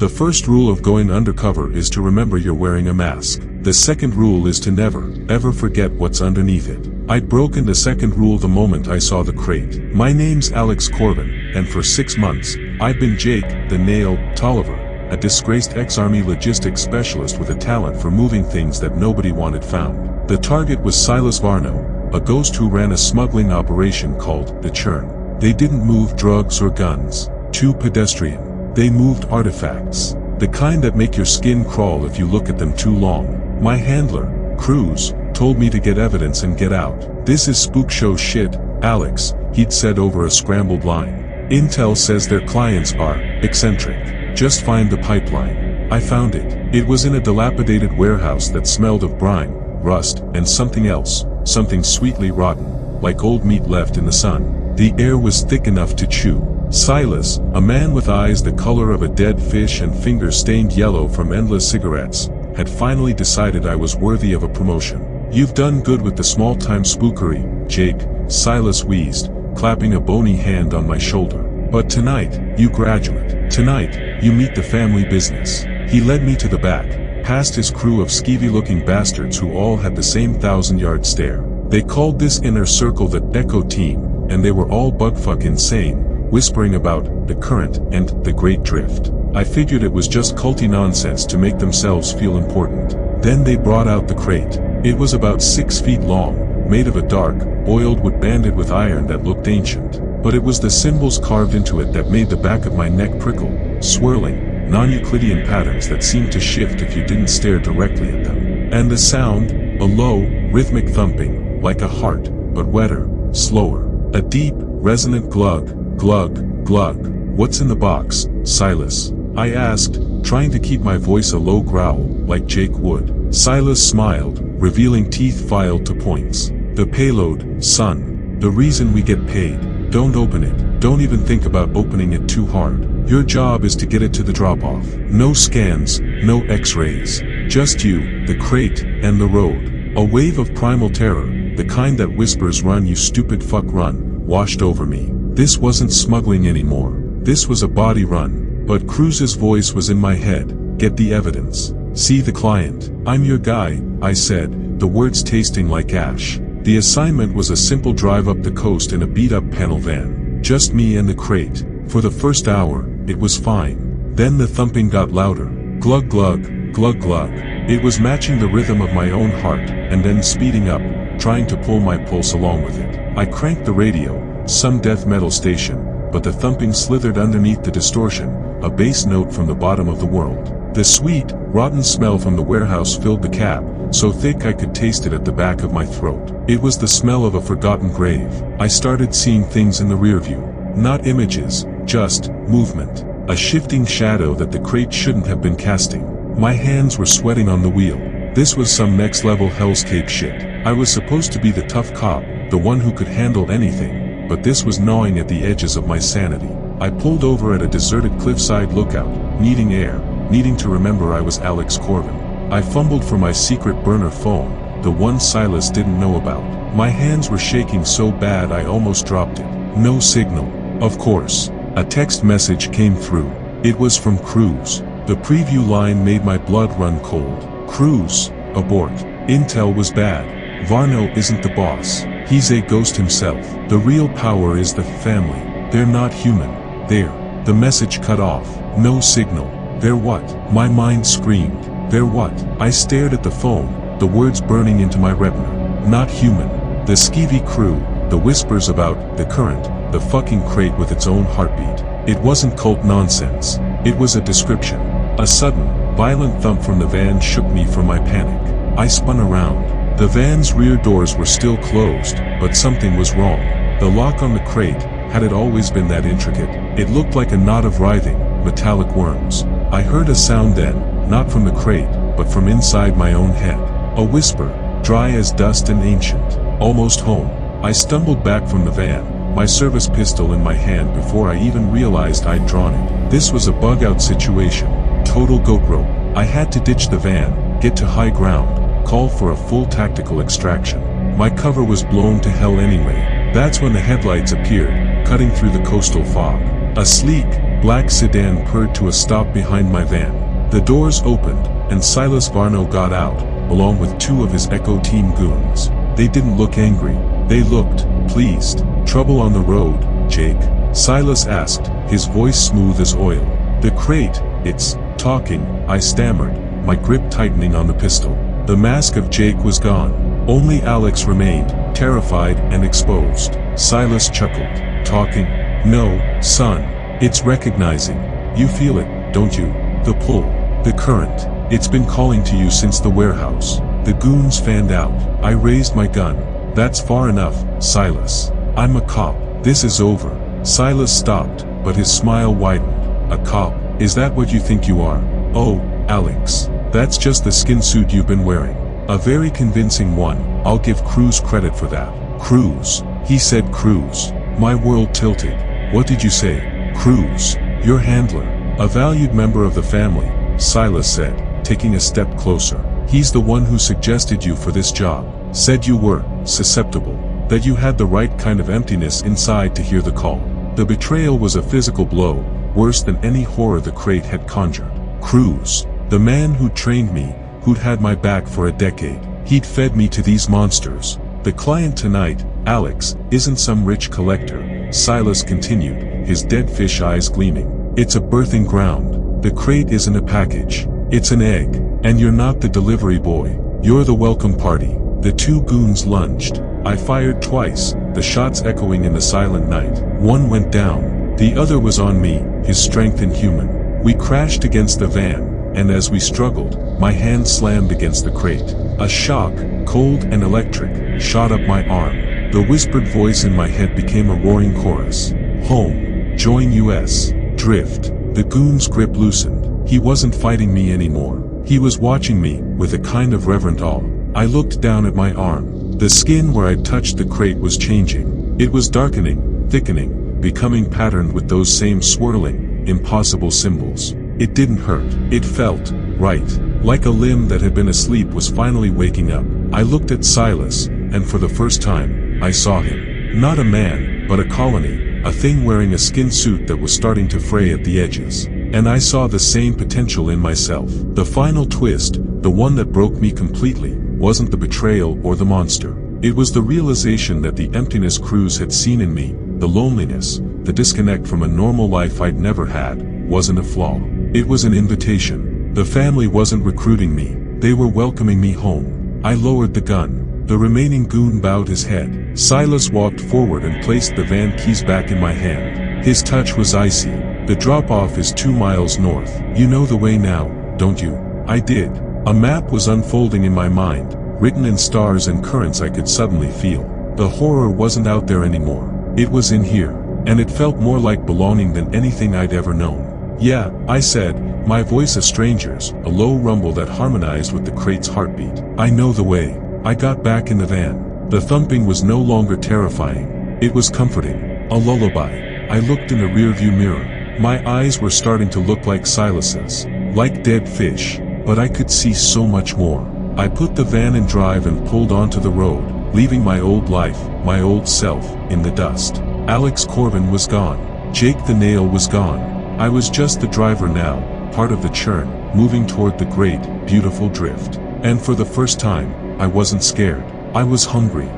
The first rule of going undercover is to remember you're wearing a mask. The second rule is to never, ever forget what's underneath it. I'd broken the second rule the moment I saw the crate. My name's Alex Corvin, and for 6 months, I've been Jake, the Nail, Tolliver, a disgraced ex-army logistics specialist with a talent for moving things that nobody wanted found. The target was Silas Varno, a ghost who ran a smuggling operation called the Churn. They didn't move drugs or guns. Too pedestrian. They moved artifacts. The kind that make your skin crawl if you look at them too long. My handler, Cruz, told me to get evidence and get out. This is spook show shit, Alex, he'd said over a scrambled line. Intel says their clients are eccentric. Just find the pipeline. I found it. It was in a dilapidated warehouse that smelled of brine, rust, and something else, something sweetly rotten, like old meat left in the sun. The air was thick enough to chew. Silas, a man with eyes the color of a dead fish and fingers stained yellow from endless cigarettes, had finally decided I was worthy of a promotion. You've done good with the small-time spookery, Jake, Silas wheezed, clapping a bony hand on my shoulder. But tonight, you graduate. Tonight, you meet the family business. He led me to the back, past his crew of skeevy-looking bastards who all had the same 1,000-yard stare. They called this inner circle the Echo Team, and they were all bugfuck insane, whispering about the current and the great drift. I figured it was just culty nonsense to make themselves feel important. Then they brought out the crate. It was about 6 feet long, made of a dark, oiled wood banded with iron that looked ancient. But it was the symbols carved into it that made the back of my neck prickle, swirling, non-Euclidean patterns that seemed to shift if you didn't stare directly at them. And the sound, a low, rhythmic thumping, like a heart, but wetter, slower. A deep, resonant glug, glug, glug. What's in the box, Silas? I asked, trying to keep my voice a low growl, like Jake would. Silas smiled, revealing teeth filed to points. The payload, son. The reason we get paid. Don't open it. Don't even think about opening it too hard. Your job is to get it to the drop-off. No scans, no x-rays. Just you, the crate, and the road. A wave of primal terror, the kind that whispers run you stupid fuck run, washed over me. This wasn't smuggling anymore. This was a body run. But Cruz's voice was in my head. Get the evidence. See the client. I'm your guy, I said, the words tasting like ash. The assignment was a simple drive up the coast in a beat-up panel van. Just me and the crate. For the first hour, it was fine. Then the thumping got louder. Glug glug, glug glug. It was matching the rhythm of my own heart, and then speeding up, trying to pull my pulse along with it. I cranked the radio, some death metal station, but the thumping slithered underneath the distortion, a bass note from the bottom of the world. The sweet, rotten smell from the warehouse filled the cab, so thick I could taste it at the back of my throat. It was the smell of a forgotten grave. I started seeing things in the rearview. Not images, just movement. A shifting shadow that the crate shouldn't have been casting. My hands were sweating on the wheel. This was some next-level hellscape shit. I was supposed to be the tough cop, the one who could handle anything, but this was gnawing at the edges of my sanity. I pulled over at a deserted cliffside lookout, needing air, needing to remember I was Alex Corvin. I fumbled for my secret burner phone, the one Silas didn't know about. My hands were shaking so bad I almost dropped it. No signal. Of course. A text message came through. It was from Cruz. The preview line made my blood run cold. Cruz, abort. Intel was bad. Varno isn't the boss. He's a ghost himself. The real power is the family. They're not human. They're. The message cut off. No signal. They're what? My mind screamed. They're what? I stared at the phone, the words burning into my retina. Not human. The skeevy crew, the whispers about the current, the fucking crate with its own heartbeat. It wasn't cult nonsense. It was a description. A sudden, violent thump from the van shook me from my panic. I spun around. The van's rear doors were still closed, but something was wrong. The lock on the crate, had it always been that intricate? It looked like a knot of writhing, metallic worms. I heard a sound then, not from the crate, but from inside my own head. A whisper, dry as dust and ancient. Almost home. I stumbled back from the van, my service pistol in my hand before I even realized I'd drawn it. This was a bug-out situation. Total goat rope. I had to ditch the van, get to high ground, call for a full tactical extraction. My cover was blown to hell anyway. That's when the headlights appeared, cutting through the coastal fog. A sleek, black sedan purred to a stop behind my van. The doors opened, and Silas Varno got out, along with 2 of his Echo Team goons. They didn't look angry. They looked pleased. "Trouble on the road, Jake?" Silas asked, his voice smooth as oil. "The crate, it's talking," I stammered, my grip tightening on the pistol. The mask of Jake was gone. Only Alex remained, terrified and exposed. Silas chuckled. "Talking? No, son. It's recognizing. You feel it, don't you? The pull. The current. It's been calling to you since the warehouse." The goons fanned out. I raised my gun. "That's far enough, Silas. I'm a cop. This is over." Silas stopped, but his smile widened. "A cop? Is that what you think you are?" "Oh, Alex. That's just the skin suit you've been wearing. A very convincing one. I'll give Cruz credit for that." "Cruz?" He said Cruz. My world tilted. "What did you say?" "Cruz. Your handler. A valued member of the family," Silas said, taking a step closer. "He's the one who suggested you for this job. Said you were susceptible. That you had the right kind of emptiness inside to hear the call." The betrayal was a physical blow, worse than any horror the crate had conjured. Cruz. The man who'd trained me, who'd had my back for a decade. He'd fed me to these monsters. "The client tonight, Alex, isn't some rich collector," Silas continued, his dead fish eyes gleaming. "It's a birthing ground. The crate isn't a package. It's an egg. And you're not the delivery boy. You're the welcome party." The 2 goons lunged. I fired twice, the shots echoing in the silent night. One went down. The other was on me, his strength inhuman. We crashed against the van, and as we struggled, my hand slammed against the crate. A shock, cold and electric, shot up my arm. The whispered voice in my head became a roaring chorus. "Home. Join US. Drift." The goon's grip loosened. He wasn't fighting me anymore. He was watching me, with a kind of reverent awe. I looked down at my arm. The skin where I'd touched the crate was changing. It was darkening, thickening, becoming patterned with those same swirling, impossible symbols. It didn't hurt. It felt right. Like a limb that had been asleep was finally waking up. I looked at Silas, and for the first time, I saw him. Not a man, but a colony, a thing wearing a skin suit that was starting to fray at the edges. And I saw the same potential in myself. The final twist, the one that broke me completely, wasn't the betrayal or the monster. It was the realization that the emptiness Cruz had seen in me, the loneliness, the disconnect from a normal life I'd never had, wasn't a flaw. It was an invitation. The family wasn't recruiting me. They were welcoming me home. I lowered the gun. The remaining goon bowed his head. Silas walked forward and placed the van keys back in my hand. His touch was icy. "The drop-off is 2 miles north. You know the way now, don't you?" I did. A map was unfolding in my mind, written in stars and currents I could suddenly feel. The horror wasn't out there anymore. It was in here. And it felt more like belonging than anything I'd ever known. "Yeah," I said, my voice a stranger's, a low rumble that harmonized with the crate's heartbeat. "I know the way." I got back in the van. The thumping was no longer terrifying. It was comforting. A lullaby. I looked in the rearview mirror. My eyes were starting to look like Silas's. Like dead fish. But I could see so much more. I put the van in drive and pulled onto the road, leaving my old life, my old self, in the dust. Alex Corvin was gone. Jake the Nail was gone. I was just the driver now, part of the Churn, moving toward the great, beautiful drift. And for the first time, I wasn't scared. I was hungry.